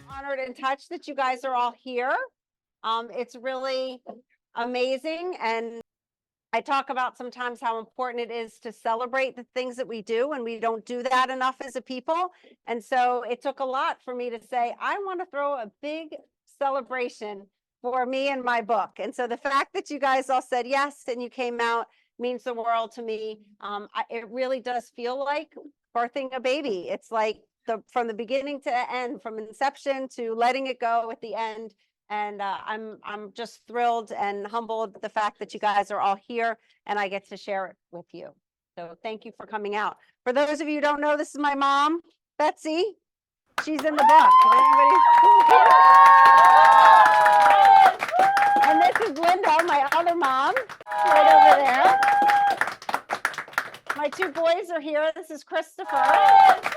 Honored and touched that you guys are all here. It's really amazing. And I talk about sometimes how important it is to celebrate the things that we do, and we don't do that enough as a people. And so it took a lot for me to say, I want to throw a big celebration for me and my book. And so the fact that you guys all said yes and you came out means the world to me. It really does feel like birthing a baby. It's like from the beginning to the end, from inception to letting it go at the end. And I'm just thrilled and humbled the fact that you guys are all here and I get to share it with you. So thank you for coming out. For those of you who don't know, this is my mom, Betsy. She's in the book. And this is Linda, my other mom, right over there. My two boys are here. This is Christopher,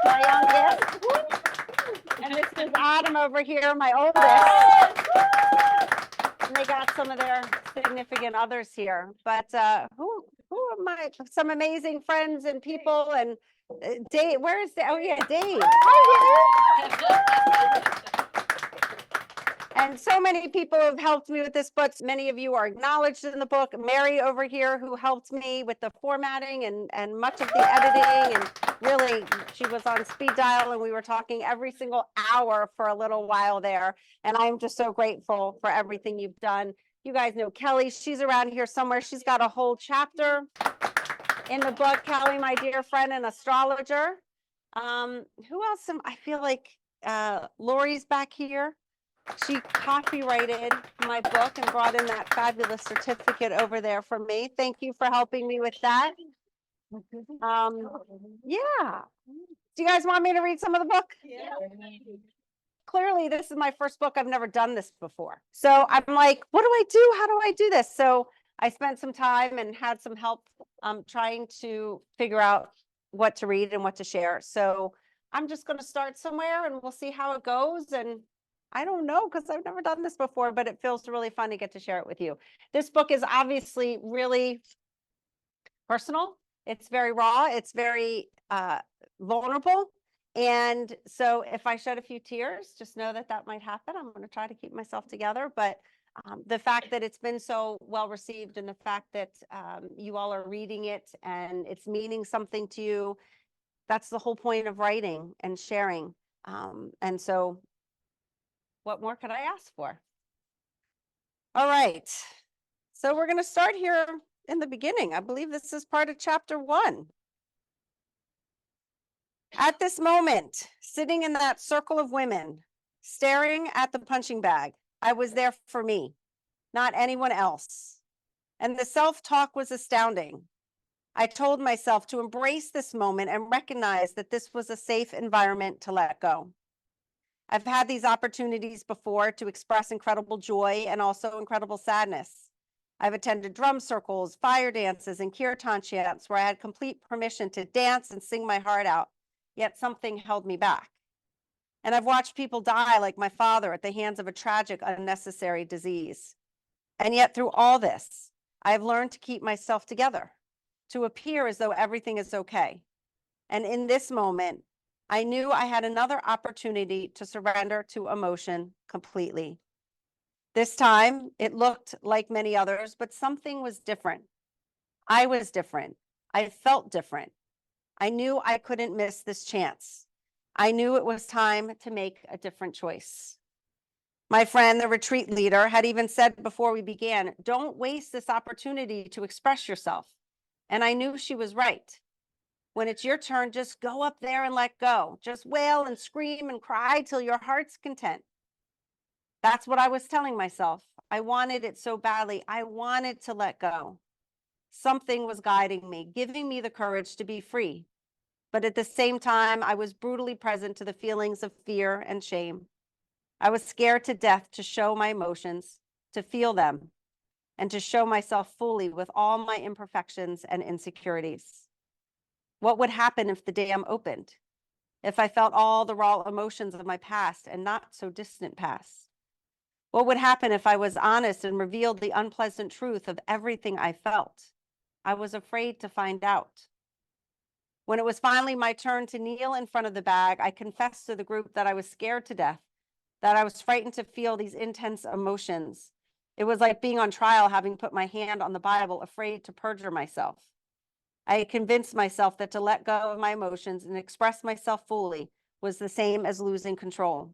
my youngest. And this is Adam over here, my oldest. And they got some of their significant others here. But who are some amazing friends and people? And Dave, where is Dave? Oh yeah, Dave. Hi, Dave. And so many people have helped me with this book. Many of you are acknowledged in the book. Mary over here, who helped me with the formatting and much of the editing. And really, she was on speed dial and we were talking every single hour for a little while there. And I'm just so grateful for everything you've done. You guys know Kelly. She's around here somewhere. She's got a whole chapter in the book. Kelly, my dear friend and astrologer. Who else? I feel like Lori's back here. She copyrighted my book and brought in that fabulous certificate over there for me. Thank you for helping me with that. Yeah. Do you guys want me to read some of the book? Yeah. Clearly, this is my first book. I've never done this before. So I'm like, what do I do? How do I do this? So I spent some time and had some help trying to figure out what to read and what to share. So I'm just going to start somewhere and we'll see how it goes. And I don't know, because I've never done this before, but it feels really fun to get to share it with you. This book is obviously really personal. It's very raw. It's very vulnerable. And so if I shed a few tears, just know that that might happen. I'm going to try to keep myself together. But the fact that it's been so well received and the fact that you all are reading it and it's meaning something to you, that's the whole point of writing and sharing. And so what more could I ask for? All right. So we're going to start here in the beginning. I believe this is part of chapter 1. At this moment, sitting in that circle of women, staring at the punching bag, I was there for me, not anyone else. And the self-talk was astounding. I told myself to embrace this moment and recognize that this was a safe environment to let go. I've had these opportunities before to express incredible joy and also incredible sadness. I've attended drum circles, fire dances, and kirtan chants where I had complete permission to dance and sing my heart out, yet something held me back. And I've watched people die like my father at the hands of a tragic, unnecessary disease. And yet through all this, I've learned to keep myself together, to appear as though everything is okay. And in this moment, I knew I had another opportunity to surrender to emotion completely. This time, it looked like many others, but something was different. I was different. I felt different. I knew I couldn't miss this chance. I knew it was time to make a different choice. My friend, the retreat leader, had even said before we began, don't waste this opportunity to express yourself. And I knew she was right. When it's your turn, just go up there and let go. Just wail and scream and cry till your heart's content. That's what I was telling myself. I wanted it so badly. I wanted to let go. Something was guiding me, giving me the courage to be free. But at the same time, I was brutally present to the feelings of fear and shame. I was scared to death to show my emotions, to feel them, and to show myself fully with all my imperfections and insecurities. What would happen if the dam opened? If I felt all the raw emotions of my past and not so distant past? What would happen if I was honest and revealed the unpleasant truth of everything I felt? I was afraid to find out. When it was finally my turn to kneel in front of the bag, I confessed to the group that I was scared to death, that I was frightened to feel these intense emotions. It was like being on trial, having put my hand on the Bible, afraid to perjure myself. I had convinced myself that to let go of my emotions and express myself fully was the same as losing control.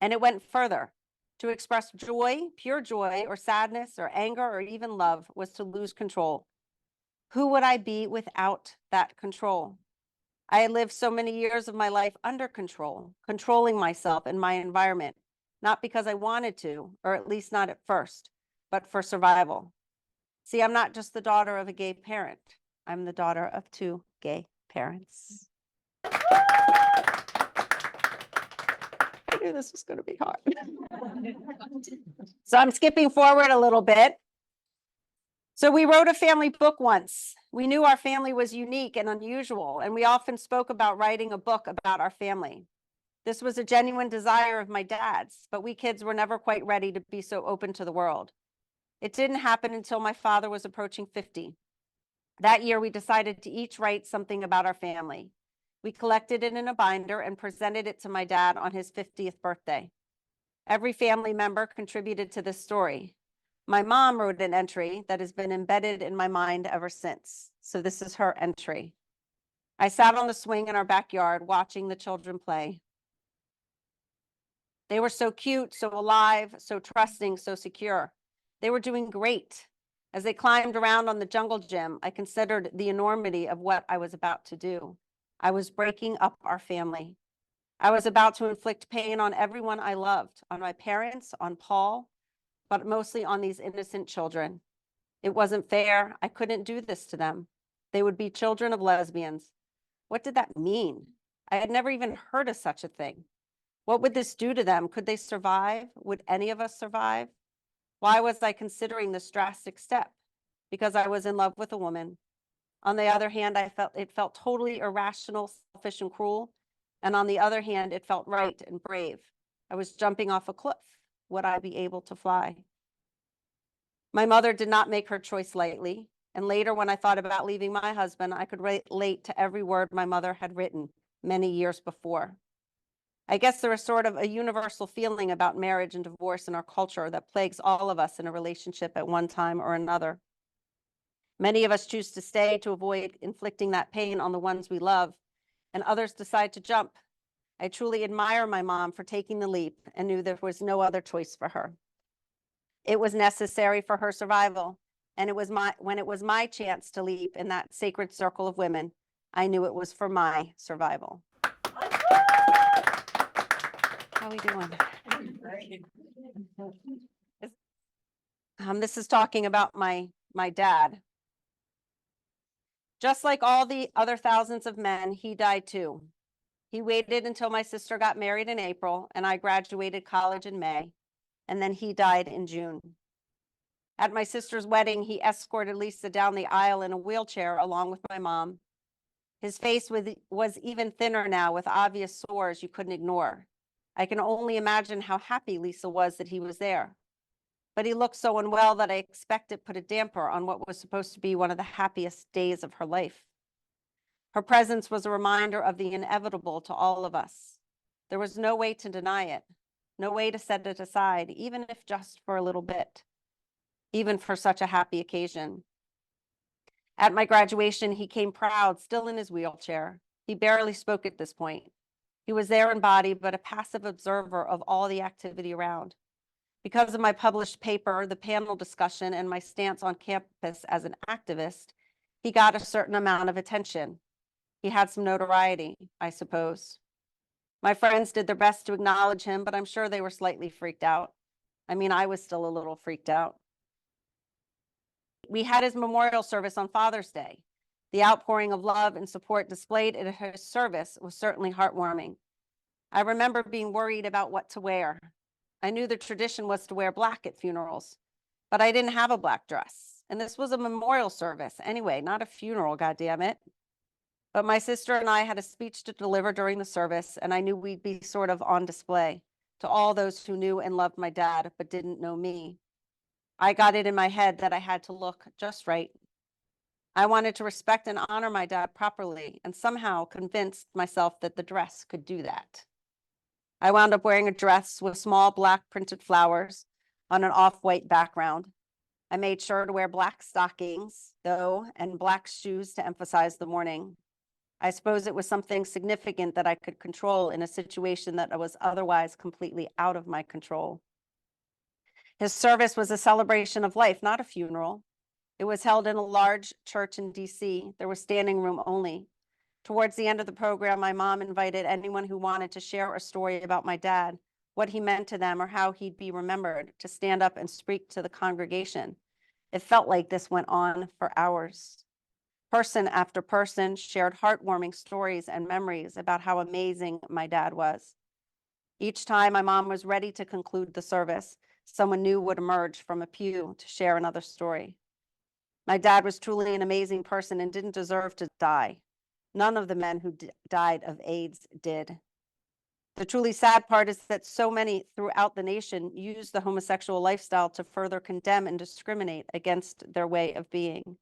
And it went further. To express joy, pure joy, or sadness, or anger, or even love was to lose control. Who would I be without that control? I had lived so many years of my life under control, controlling myself and my environment, not because I wanted to, or at least not at first, but for survival. See, I'm not just the daughter of a gay parent. I'm the daughter of two gay parents. I knew this was going to be hard. So I'm skipping forward a little bit. So we wrote a family book once. We knew our family was unique and unusual, and we often spoke about writing a book about our family. This was a genuine desire of my dad's, but we kids were never quite ready to be so open to the world. It didn't happen until my father was approaching 50. That year, we decided to each write something about our family. We collected it in a binder and presented it to my dad on his 50th birthday. Every family member contributed to this story. My mom wrote an entry that has been embedded in my mind ever since. So this is her entry. I sat on the swing in our backyard watching the children play. They were so cute, so alive, so trusting, so secure. They were doing great. As they climbed around on the jungle gym, I considered the enormity of what I was about to do. I was breaking up our family. I was about to inflict pain on everyone I loved, on my parents, on Paul, but mostly on these innocent children. It wasn't fair. I couldn't do this to them. They would be children of lesbians. What did that mean? I had never even heard of such a thing. What would this do to them? Could they survive? Would any of us survive? Why was I considering this drastic step? Because I was in love with a woman. On the other hand, it felt totally irrational, selfish, and cruel. And on the other hand, it felt right and brave. I was jumping off a cliff. Would I be able to fly? My mother did not make her choice lightly. And later, when I thought about leaving my husband, I could relate to every word my mother had written many years before. I guess there is sort of a universal feeling about marriage and divorce in our culture that plagues all of us in a relationship at one time or another. Many of us choose to stay to avoid inflicting that pain on the ones we love, and others decide to jump. I truly admire my mom for taking the leap and knew there was no other choice for her. It was necessary for her survival, and when it was my chance to leap in that sacred circle of women, I knew it was for my survival. How are we doing? This is talking about my dad. Just like all the other thousands of men, he died too. He waited until my sister got married in April and I graduated college in May, and then he died in June. At my sister's wedding, he escorted Lisa down the aisle in a wheelchair along with my mom. His face was even thinner now with obvious sores you couldn't ignore. I can only imagine how happy Lisa was that he was there. But he looked so unwell that I expect it put a damper on what was supposed to be one of the happiest days of her life. Her presence was a reminder of the inevitable to all of us. There was no way to deny it, no way to set it aside, even if just for a little bit, even for such a happy occasion. At my graduation, he came proud, still in his wheelchair. He barely spoke at this point. He was there in body, but a passive observer of all the activity around. Because of my published paper, the panel discussion, and my stance on campus as an activist, he got a certain amount of attention. He had some notoriety, I suppose. My friends did their best to acknowledge him, but I'm sure they were slightly freaked out. I mean, I was still a little freaked out. We had his memorial service on Father's Day. The outpouring of love and support displayed at his service was certainly heartwarming. I remember being worried about what to wear. I knew the tradition was to wear black at funerals, but I didn't have a black dress. And this was a memorial service anyway, not a funeral, goddammit. But my sister and I had a speech to deliver during the service, and I knew we'd be sort of on display to all those who knew and loved my dad, but didn't know me. I got it in my head that I had to look just right. I wanted to respect and honor my dad properly, and somehow convinced myself that the dress could do that. I wound up wearing a dress with small black printed flowers on an off-white background. I made sure to wear black stockings, though, and black shoes to emphasize the mourning. I suppose it was something significant that I could control in a situation that was otherwise completely out of my control. His service was a celebration of life, not a funeral. It was held in a large church in DC. There was standing room only. Towards the end of the program, my mom invited anyone who wanted to share a story about my dad, what he meant to them, or how he'd be remembered, to stand up and speak to the congregation. It felt like this went on for hours. Person after person shared heartwarming stories and memories about how amazing my dad was. Each time my mom was ready to conclude the service, someone new would emerge from a pew to share another story. My dad was truly an amazing person and didn't deserve to die. None of the men who died of AIDS did. The truly sad part is that so many throughout the nation use the homosexual lifestyle to further condemn and discriminate against their way of being.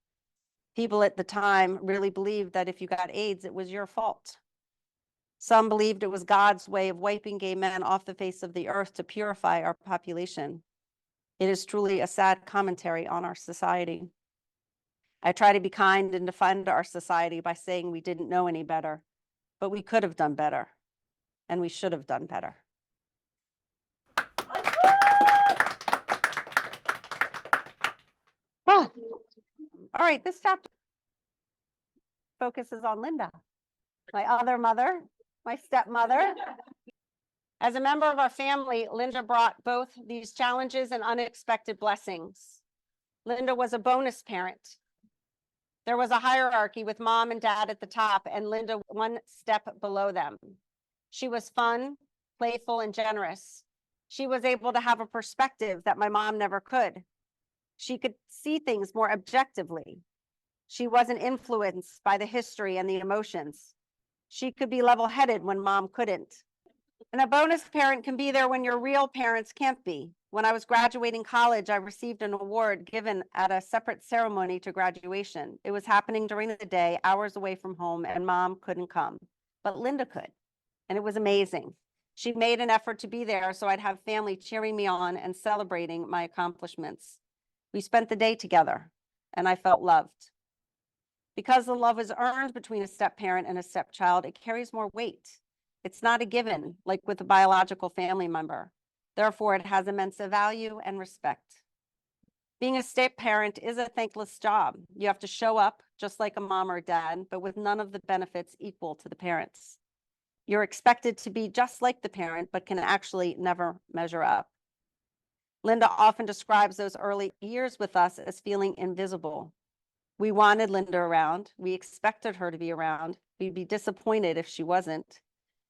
People at the time really believed that if you got AIDS, it was your fault. Some believed it was God's way of wiping gay men off the face of the earth to purify our population. It is truly a sad commentary on our society. I try to be kind and defend our society by saying we didn't know any better, but we could have done better, and we should have done better. Oh. All right, this chapter focuses on Linda, my other mother, my stepmother. As a member of our family, Linda brought both these challenges and unexpected blessings. Linda was a bonus parent. There was a hierarchy with mom and dad at the top, and Linda one step below them. She was fun, playful, and generous. She was able to have a perspective that my mom never could. She could see things more objectively. She wasn't influenced by the history and the emotions. She could be level-headed when mom couldn't. And a bonus parent can be there when your real parents can't be. When I was graduating college, I received an award given at a separate ceremony to graduation. It was happening during the day, hours away from home, and mom couldn't come, but Linda could, and it was amazing. She made an effort to be there so I'd have family cheering me on and celebrating my accomplishments. We spent the day together, and I felt loved. Because the love is earned between a step-parent and a stepchild, it carries more weight. It's not a given, like with a biological family member. Therefore, it has immense value and respect. Being a step-parent is a thankless job. You have to show up just like a mom or dad, but with none of the benefits equal to the parents. You're expected to be just like the parent, but can actually never measure up. Linda often describes those early years with us as feeling invisible. We wanted Linda around. We expected her to be around. We'd be disappointed if she wasn't.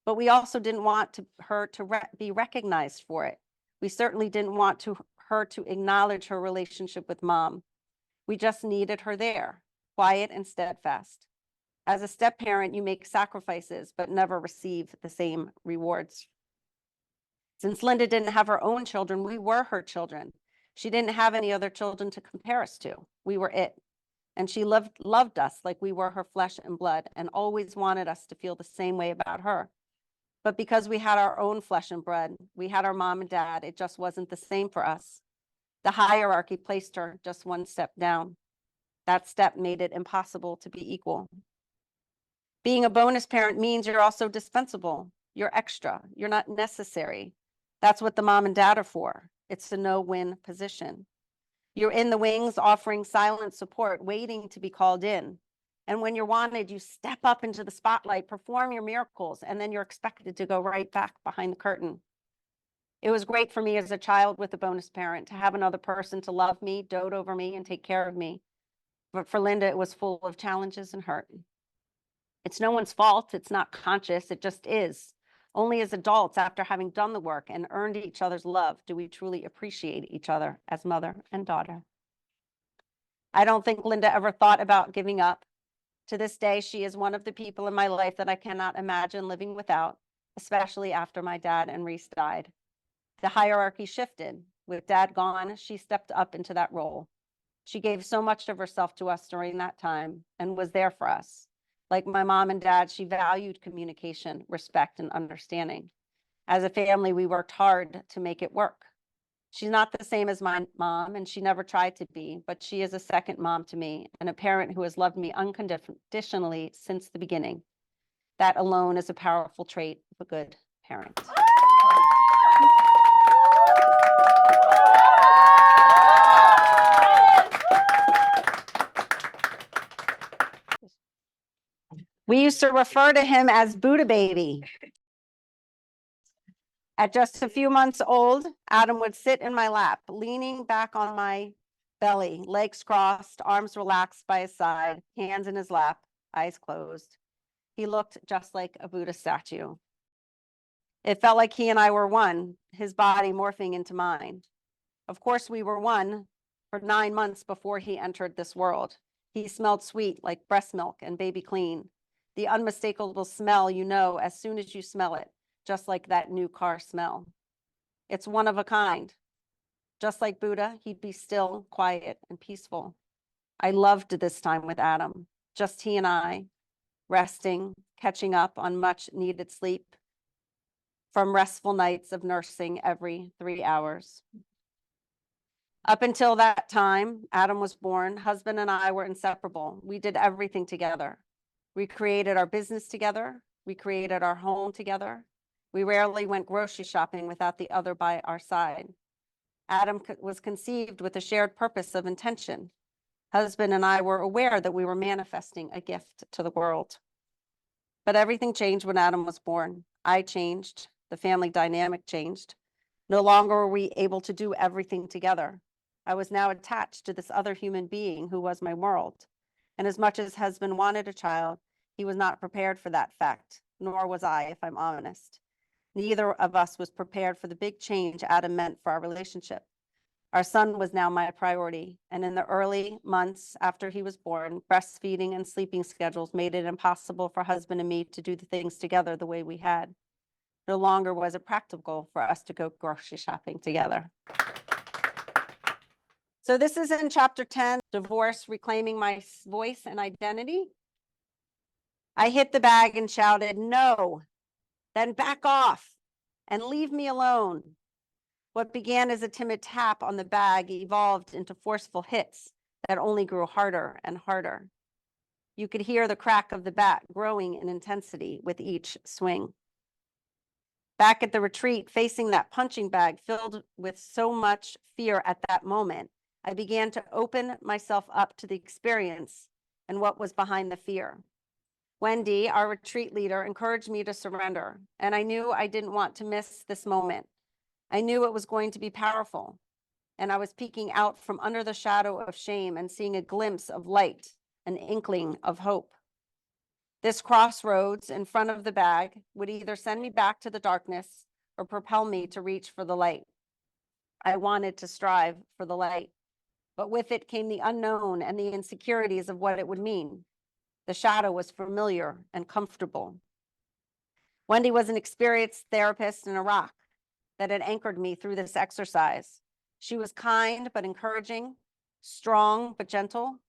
But we also didn't want her to be recognized for it. We certainly didn't want her to acknowledge her relationship with mom. We just needed her there, quiet and steadfast. As a step-parent, you make sacrifices, but never receive the same rewards. Since Linda didn't have her own children, we were her children. She didn't have any other children to compare us to. We were it. And she loved us like we were her flesh and blood, and always wanted us to feel the same way about her. But because we had our own flesh and blood, we had our mom and dad, it just wasn't the same for us. The hierarchy placed her just one step down. That step made it impossible to be equal. Being a bonus parent means you're also dispensable. You're extra. You're not necessary. That's what the mom and dad are for. It's a no-win position. You're in the wings offering silent support, waiting to be called in. And when you're wanted, you step up into the spotlight, perform your miracles, and then you're expected to go right back behind the curtain. It was great for me as a child with a bonus parent to have another person to love me, dote over me, and take care of me. But for Linda, it was full of challenges and hurt. It's no one's fault. It's not conscious. It just is. Only as adults, after having done the work and earned each other's love, do we truly appreciate each other as mother and daughter. I don't think Linda ever thought about giving up. To this day, she is one of the people in my life that I cannot imagine living without, especially after my dad and Reese died. The hierarchy shifted. With Dad gone, she stepped up into that role. She gave so much of herself to us during that time and was there for us. Like my mom and dad, she valued communication, respect, and understanding. As a family, we worked hard to make it work. She's not the same as my mom, and she never tried to be, but she is a second mom to me and a parent who has loved me unconditionally since the beginning. That alone is a powerful trait of a good parent. We used to refer to him as Buddha baby. At just a few months old, Adam would sit in my lap, leaning back on my belly, legs crossed, arms relaxed by his side, hands in his lap, eyes closed. He looked just like a Buddha statue. It felt like he and I were one, his body morphing into mine. Of course, we were one for 9 months before he entered this world. He smelled sweet like breast milk and baby clean. The unmistakable smell you know as soon as you smell it, just like that new car smell. It's one of a kind. Just like Buddha, he'd be still, quiet, and peaceful. I loved this time with Adam, just he and I, resting, catching up on much needed sleep from restful nights of nursing every 3 hours. Up until that time, Adam was born, husband and I were inseparable. We did everything together. We created our business together. We created our home together. We rarely went grocery shopping without the other by our side. Adam was conceived with a shared purpose of intention. Husband and I were aware that we were manifesting a gift to the world. But everything changed when Adam was born. I changed. The family dynamic changed. No longer were we able to do everything together. I was now attached to this other human being who was my world. And as much as husband wanted a child, he was not prepared for that fact, nor was I, if I'm honest. Neither of us was prepared for the big change Adam meant for our relationship. Our son was now my priority, and in the early months after he was born, breastfeeding and sleeping schedules made it impossible for husband and me to do the things together the way we had. No longer was it practical for us to go grocery shopping together. So this is in chapter 10, Divorce, Reclaiming My Voice and Identity. I hit the bag and shouted, "No," then back off and leave me alone. What began as a timid tap on the bag evolved into forceful hits that only grew harder and harder. You could hear the crack of the bat growing in intensity with each swing. Back at the retreat, facing that punching bag filled with so much fear at that moment, I began to open myself up to the experience and what was behind the fear. Wendy, our retreat leader, encouraged me to surrender, and I knew I didn't want to miss this moment. I knew it was going to be powerful, and I was peeking out from under the shadow of shame and seeing a glimpse of light, an inkling of hope. This crossroads in front of the bag would either send me back to the darkness or propel me to reach for the light. I wanted to strive for the light, but with it came the unknown and the insecurities of what it would mean. The shadow was familiar and comfortable. Wendy was an experienced therapist in Iraq that had anchored me through this exercise. She was kind but encouraging, strong but gentle.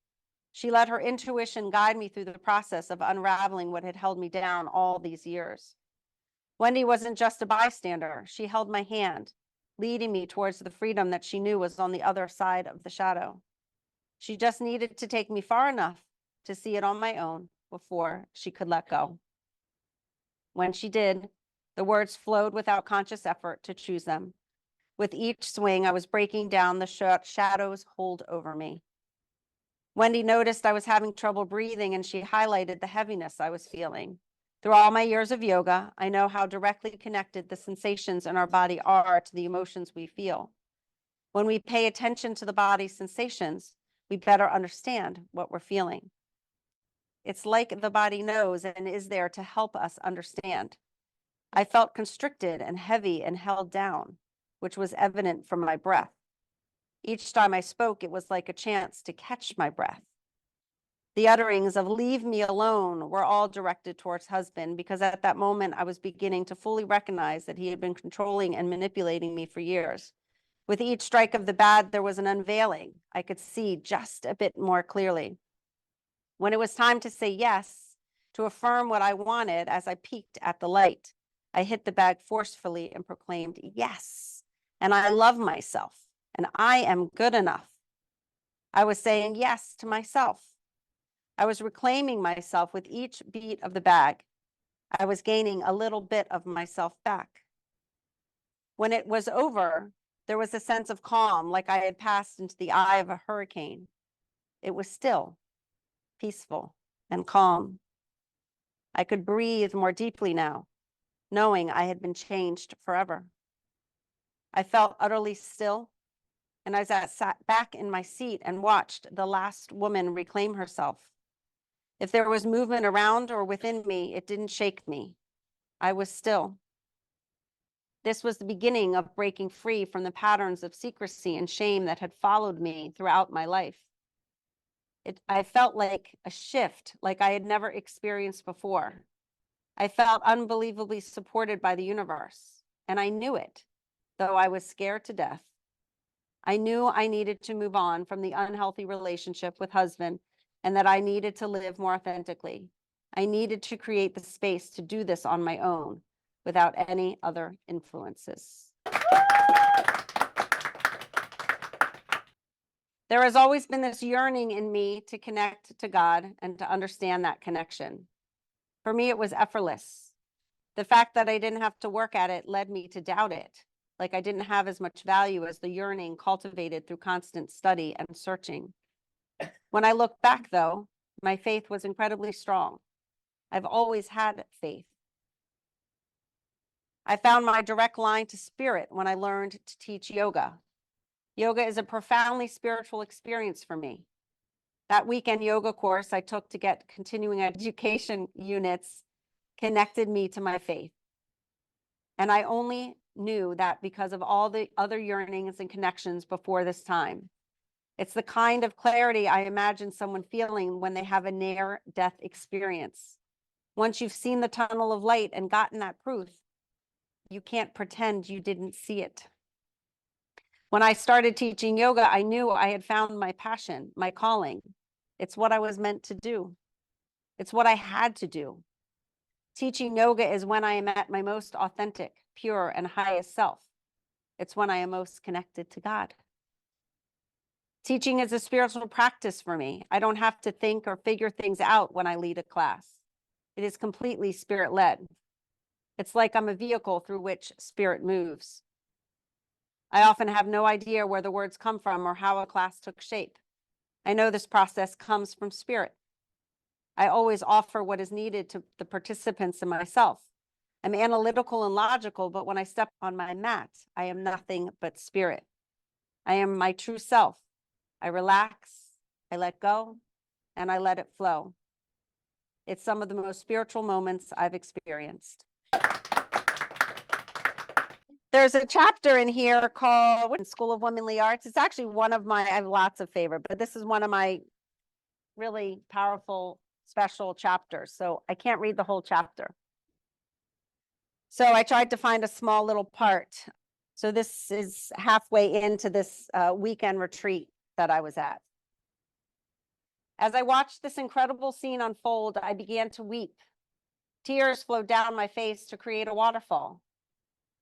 She let her intuition guide me through the process of unraveling what had held me down all these years. Wendy wasn't just a bystander. She held my hand, leading me towards the freedom that she knew was on the other side of the shadow. She just needed to take me far enough to see it on my own before she could let go. When she did, the words flowed without conscious effort to choose them. With each swing, I was breaking down the shadow's hold over me. Wendy noticed I was having trouble breathing, and she highlighted the heaviness I was feeling. Through all my years of yoga, I know how directly connected the sensations in our body are to the emotions we feel. When we pay attention to the body's sensations, we better understand what we're feeling. It's like the body knows and is there to help us understand. I felt constricted and heavy and held down, which was evident from my breath. Each time I spoke, it was like a chance to catch my breath. The utterings of "leave me alone" were all directed towards husband, because at that moment I was beginning to fully recognize that he had been controlling and manipulating me for years. With each strike of the bat, there was an unveiling. I could see just a bit more clearly. When it was time to say yes, to affirm what I wanted, as I peeked at the light, I hit the bag forcefully and proclaimed, "Yes, and I love myself, and I am good enough." I was saying yes to myself. I was reclaiming myself with each beat of the bag. I was gaining a little bit of myself back. When it was over, there was a sense of calm, like I had passed into the eye of a hurricane. It was still, peaceful, and calm. I could breathe more deeply now, knowing I had been changed forever. I felt utterly still, and as I sat back in my seat and watched the last woman reclaim herself, if there was movement around or within me, it didn't shake me. I was still. This was the beginning of breaking free from the patterns of secrecy and shame that had followed me throughout my life. I felt like a shift, like I had never experienced before. I felt unbelievably supported by the universe, and I knew it, though I was scared to death. I knew I needed to move on from the unhealthy relationship with husband, and that I needed to live more authentically. I needed to create the space to do this on my own, without any other influences. There has always been this yearning in me to connect to God and to understand that connection. For me, it was effortless. The fact that I didn't have to work at it led me to doubt it, like I didn't have as much value as the yearning cultivated through constant study and searching. When I look back, though, my faith was incredibly strong. I've always had faith. I found my direct line to spirit when I learned to teach yoga. Yoga is a profoundly spiritual experience for me. That weekend yoga course I took to get continuing education units connected me to my faith. And I only knew that because of all the other yearnings and connections before this time. It's the kind of clarity I imagine someone feeling when they have a near-death experience. Once you've seen the tunnel of light and gotten that proof, you can't pretend you didn't see it. When I started teaching yoga, I knew I had found my passion, my calling. It's what I was meant to do. It's what I had to do. Teaching yoga is when I am at my most authentic, pure, and highest self. It's when I am most connected to God. Teaching is a spiritual practice for me. I don't have to think or figure things out when I lead a class. It is completely spirit-led. It's like I'm a vehicle through which spirit moves. I often have no idea where the words come from or how a class took shape. I know this process comes from spirit. I always offer what is needed to the participants and myself. I'm analytical and logical, but when I step on my mat, I am nothing but spirit. I am my true self. I relax, I let go, and I let it flow. It's some of the most spiritual moments I've experienced. There's a chapter in here called School of Womanly Arts. It's actually one of my, I have lots of favorite, but this is one of my really powerful, special chapters. So I can't read the whole chapter. So I tried to find a small little part. So this is halfway into this weekend retreat that I was at. As I watched this incredible scene unfold, I began to weep. Tears flowed down my face to create a waterfall.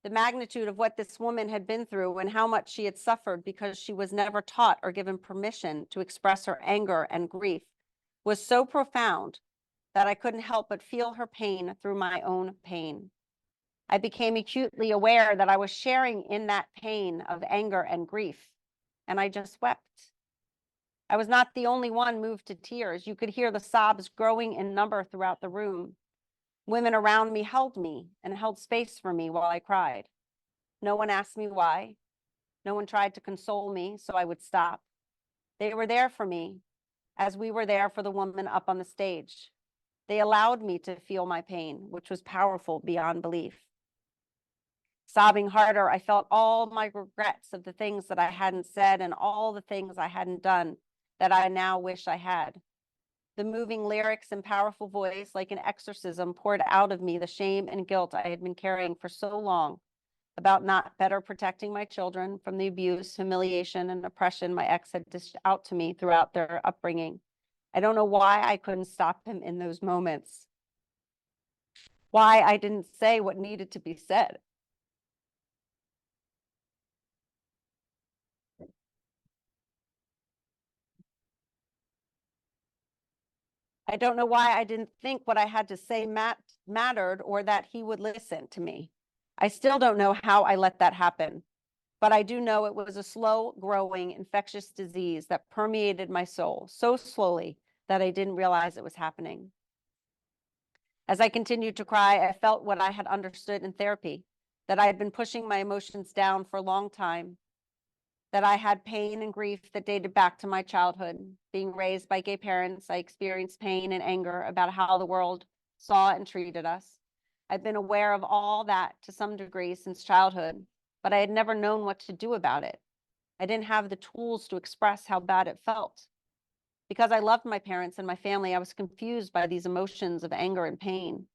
The magnitude of what this woman had been through and how much she had suffered because she was never taught or given permission to express her anger and grief was so profound that I couldn't help but feel her pain through my own pain. I became acutely aware that I was sharing in that pain of anger and grief, and I just wept. I was not the only one moved to tears. You could hear the sobs growing in number throughout the room. Women around me held and held space for me while I cried. No one asked me why. No one tried to console me so I would stop. They were there for me as we were there for the woman up on the stage. They allowed me to feel my pain, which was powerful beyond belief. Sobbing harder, I felt all my regrets of the things that I hadn't said and all the things I hadn't done that I now wish I had. The moving lyrics and powerful voice, like an exorcism, poured out of me the shame and guilt I had been carrying for so long about not better protecting my children from the abuse, humiliation, and oppression my ex had dished out to me throughout their upbringing. I don't know why I couldn't stop him in those moments, why I didn't say what needed to be said. I don't know why I didn't think what I had to say mattered or that he would listen to me. I still don't know how I let that happen, but I do know it was a slow growing infectious disease that permeated my soul so slowly that I didn't realize it was happening. As I continued to cry, I felt what I had understood in therapy, that I had been pushing my emotions down for a long time, that I had pain and grief that dated back to my childhood. Being raised by gay parents, I experienced pain and anger about how the world saw and treated us. I've been aware of all that to some degree since childhood, but I had never known what to do about it. I didn't have the tools to express how bad it felt. Because I loved my parents and my family, I was confused by these emotions of anger and pain.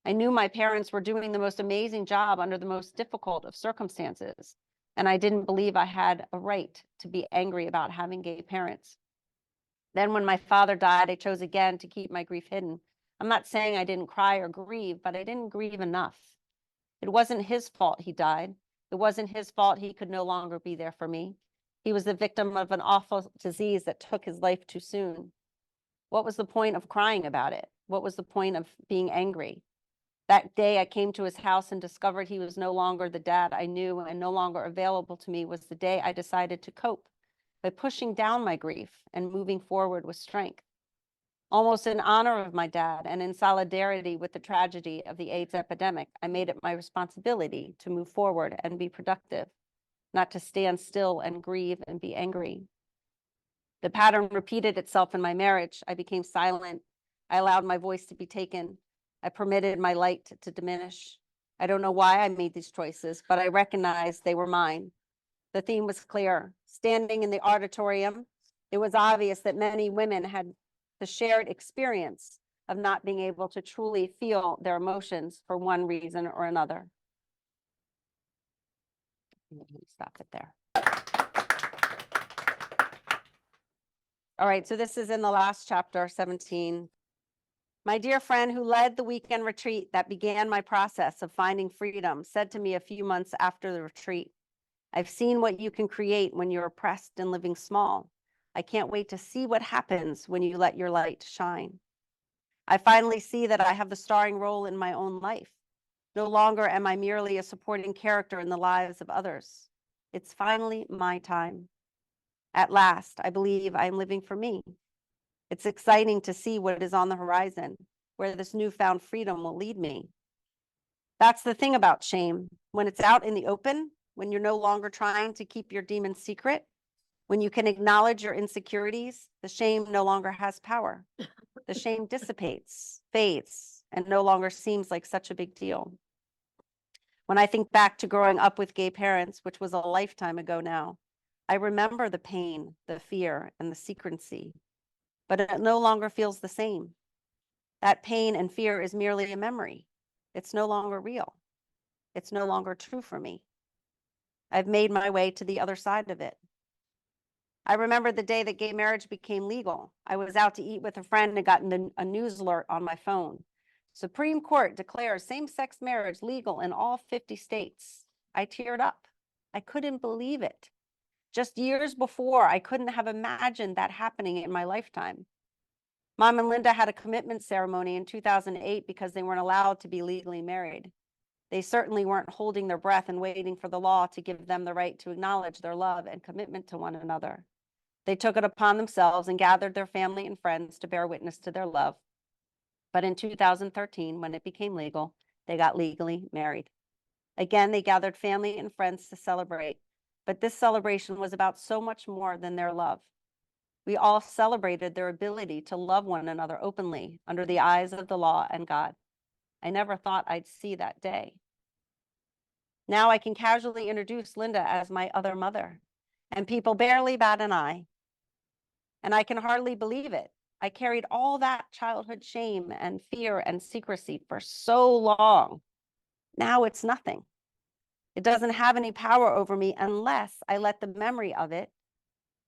I knew my parents were doing the most amazing job under the most difficult of circumstances, and I didn't believe I had a right to be angry about having gay parents. Then when my father died, I chose again to keep my grief hidden. I'm not saying I didn't cry or grieve, but I didn't grieve enough. It wasn't his fault he died. It wasn't his fault he could no longer be there for me. He was the victim of an awful disease that took his life too soon. What was the point of crying about it? What was the point of being angry? That day I came to his house and discovered he was no longer the dad I knew and no longer available to me was the day I decided to cope by pushing down my grief and moving forward with strength. Almost in honor of my dad and in solidarity with the tragedy of the AIDS epidemic, I made it my responsibility to move forward and be productive, not to stand still and grieve and be angry. The pattern repeated itself in my marriage. I became silent. I allowed my voice to be taken. I permitted my light to diminish. I don't know why I made these choices, but I recognized they were mine. The theme was clear. Standing in the auditorium, it was obvious that many women had the shared experience of not being able to truly feel their emotions for one reason or another. Stop it there. All right, so this is in the last chapter, 17. My dear friend who led the weekend retreat that began my process of finding freedom said to me a few months after the retreat, I've seen what you can create when you're oppressed and living small. I can't wait to see what happens when you let your light shine. I finally see that I have the starring role in my own life. No longer am I merely a supporting character in the lives of others. It's finally my time. At last, I believe I am living for me. It's exciting to see what is on the horizon, where this newfound freedom will lead me. That's the thing about shame. When it's out in the open, when you're no longer trying to keep your demons secret, when you can acknowledge your insecurities, the shame no longer has power. The shame dissipates, fades, and no longer seems like such a big deal. When I think back to growing up with gay parents, which was a lifetime ago now, I remember the pain, the fear, and the secrecy, but it no longer feels the same. That pain and fear is merely a memory. It's no longer real. It's no longer true for me. I've made my way to the other side of it. I remember the day that gay marriage became legal. I was out to eat with a friend and got a news alert on my phone. Supreme Court declares same-sex marriage legal in all 50 states. I teared up. I couldn't believe it. Just years before, I couldn't have imagined that happening in my lifetime. Mom and Linda had a commitment ceremony in 2008 because they weren't allowed to be legally married. They certainly weren't holding their breath and waiting for the law to give them the right to acknowledge their love and commitment to one another. They took it upon themselves and gathered their family and friends to bear witness to their love. But in 2013, when it became legal, they got legally married. Again, they gathered family and friends to celebrate. But this celebration was about so much more than their love. We all celebrated their ability to love one another openly under the eyes of the law and God. I never thought I'd see that day. Now I can casually introduce Linda as my other mother, and people barely bat an eye. And I can hardly believe it. I carried all that childhood shame and fear and secrecy for so long. Now it's nothing. It doesn't have any power over me unless I let the memory of it,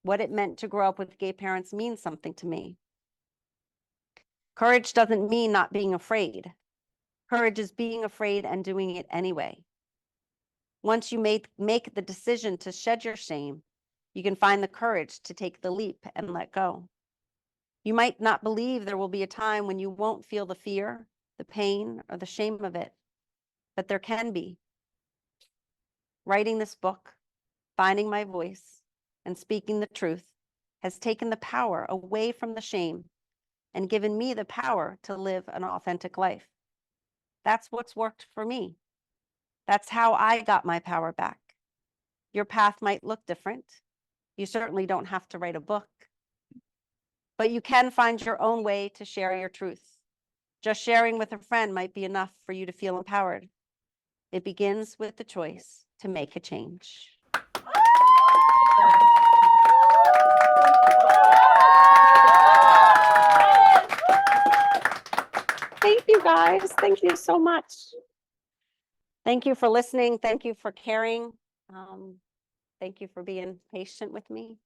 what it meant to grow up with gay parents, mean something to me. Courage doesn't mean not being afraid. Courage is being afraid and doing it anyway. Once you make the decision to shed your shame, you can find the courage to take the leap and let go. You might not believe there will be a time when you won't feel the fear, the pain, or the shame of it, but there can be. Writing this book, finding my voice, and speaking the truth has taken the power away from the shame and given me the power to live an authentic life. That's what's worked for me. That's how I got my power back. Your path might look different. You certainly don't have to write a book, but you can find your own way to share your truth. Just sharing with a friend might be enough for you to feel empowered. It begins with the choice to make a change. Thank you, guys. Thank you so much. Thank you for listening. Thank you for caring. Thank you for being patient with me.